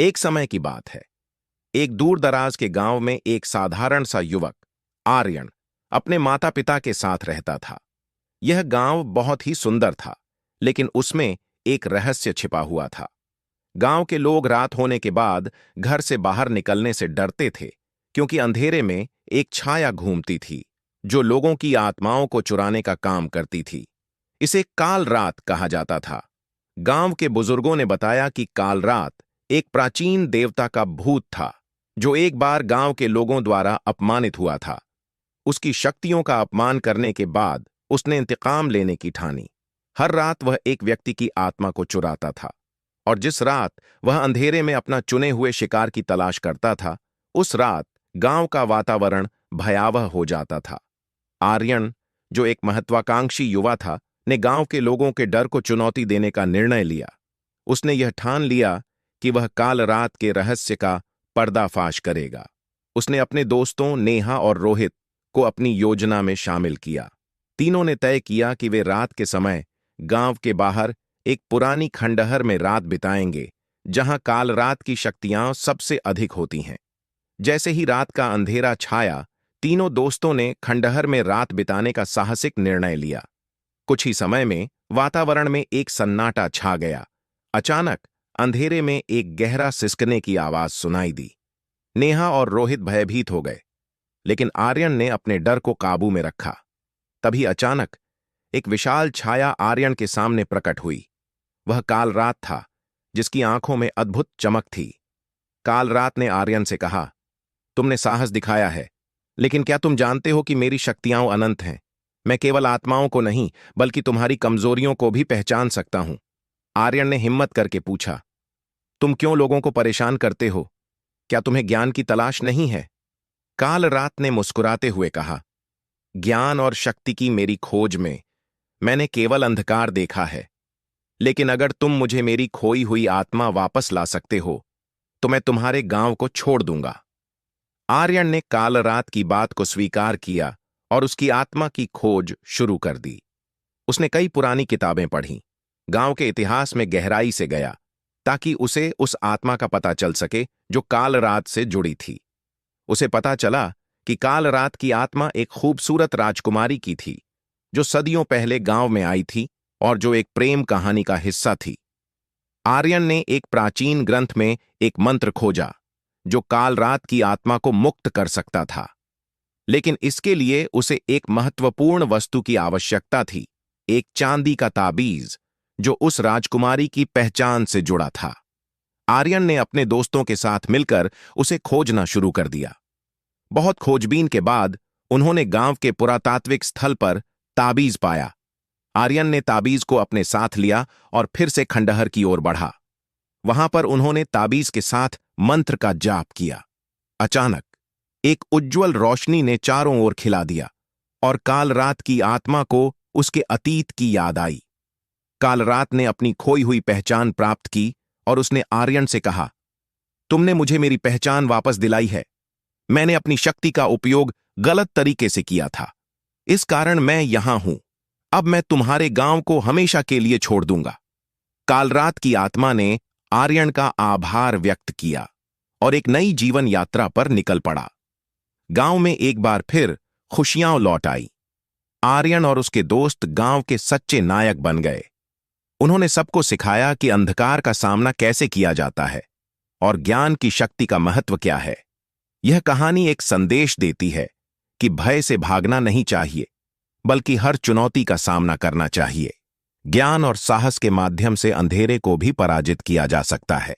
एक समय की बात है। एक दूर दराज के गांव में एक साधारण सा युवक आर्यन अपने माता पिता के साथ रहता था। यह गांव बहुत ही सुंदर था, लेकिन उसमें एक रहस्य छिपा हुआ था। गांव के लोग रात होने के बाद घर से बाहर निकलने से डरते थे, क्योंकि अंधेरे में एक छाया घूमती थी जो लोगों की आत्माओं को चुराने का काम करती थी। इसे काल रात कहा जाता था। गांव के बुजुर्गों ने बताया कि काल रात एक प्राचीन देवता का भूत था, जो एक बार गांव के लोगों द्वारा अपमानित हुआ था। उसकी शक्तियों का अपमान करने के बाद उसने इंतकाम लेने की ठानी। हर रात वह एक व्यक्ति की आत्मा को चुराता था, और जिस रात वह अंधेरे में अपना चुने हुए शिकार की तलाश करता था, उस रात गांव का वातावरण भयावह हो जाता था। आर्यन, जो एक महत्वाकांक्षी युवा था, ने गांव के लोगों के डर को चुनौती देने का निर्णय लिया। उसने यह ठान लिया कि वह काल रात के रहस्य का पर्दाफाश करेगा। उसने अपने दोस्तों नेहा और रोहित को अपनी योजना में शामिल किया। तीनों ने तय किया कि वे रात के समय गांव के बाहर एक पुरानी खंडहर में रात बिताएंगे, जहां काल रात की शक्तियां सबसे अधिक होती हैं। जैसे ही रात का अंधेरा छाया, तीनों दोस्तों ने खंडहर में रात बिताने का साहसिक निर्णय लिया। कुछ ही समय में वातावरण में एक सन्नाटा छा गया। अचानक अंधेरे में एक गहरा सिसकने की आवाज सुनाई दी। नेहा और रोहित भयभीत हो गए, लेकिन आर्यन ने अपने डर को काबू में रखा। तभी अचानक एक विशाल छाया आर्यन के सामने प्रकट हुई। वह काल रात था, जिसकी आंखों में अद्भुत चमक थी। काल रात ने आर्यन से कहा, तुमने साहस दिखाया है, लेकिन क्या तुम जानते हो कि मेरी शक्तियां अनंत हैं? मैं केवल आत्माओं को नहीं, बल्कि तुम्हारी कमजोरियों को भी पहचान सकता हूं। आर्यन ने हिम्मत करके पूछा, तुम क्यों लोगों को परेशान करते हो? क्या तुम्हें ज्ञान की तलाश नहीं है? काल रात ने मुस्कुराते हुए कहा, ज्ञान और शक्ति की मेरी खोज में मैंने केवल अंधकार देखा है, लेकिन अगर तुम मुझे मेरी खोई हुई आत्मा वापस ला सकते हो, तो मैं तुम्हारे गांव को छोड़ दूंगा। आर्यन ने काल रात की बात को स्वीकार किया और उसकी आत्मा की खोज शुरू कर दी। उसने कई पुरानी किताबें पढ़ीं, गांव के इतिहास में गहराई से गया, ताकि उसे उस आत्मा का पता चल सके जो काल रात से जुड़ी थी। उसे पता चला कि काल रात की आत्मा एक खूबसूरत राजकुमारी की थी, जो सदियों पहले गांव में आई थी और जो एक प्रेम कहानी का हिस्सा थी। आर्यन ने एक प्राचीन ग्रंथ में एक मंत्र खोजा, जो काल रात की आत्मा को मुक्त कर सकता था। लेकिन इसके लिए उसे एक महत्वपूर्ण वस्तु की आवश्यकता थी, एक चांदी का ताबीज, जो उस राजकुमारी की पहचान से जुड़ा था। आर्यन ने अपने दोस्तों के साथ मिलकर उसे खोजना शुरू कर दिया। बहुत खोजबीन के बाद उन्होंने गांव के पुरातात्विक स्थल पर ताबीज पाया। आर्यन ने ताबीज को अपने साथ लिया और फिर से खंडहर की ओर बढ़ा। वहां पर उन्होंने ताबीज के साथ मंत्र का जाप किया। अचानक एक उज्ज्वल रोशनी ने चारों ओर खिला दिया और काल रात की आत्मा को उसके अतीत की याद आई। काल रात ने अपनी खोई हुई पहचान प्राप्त की और उसने आर्यन से कहा, तुमने मुझे मेरी पहचान वापस दिलाई है। मैंने अपनी शक्ति का उपयोग गलत तरीके से किया था, इस कारण मैं यहां हूं। अब मैं तुम्हारे गांव को हमेशा के लिए छोड़ दूंगा। काल रात की आत्मा ने आर्यन का आभार व्यक्त किया और एक नई जीवन यात्रा पर निकल पड़ा। गांव में एक बार फिर खुशियां लौट आई। आर्यन और उसके दोस्त गांव के सच्चे नायक बन गए। उन्होंने सबको सिखाया कि अंधकार का सामना कैसे किया जाता है और ज्ञान की शक्ति का महत्व क्या है। यह कहानी एक संदेश देती है कि भय से भागना नहीं चाहिए, बल्कि हर चुनौती का सामना करना चाहिए। ज्ञान और साहस के माध्यम से अंधेरे को भी पराजित किया जा सकता है।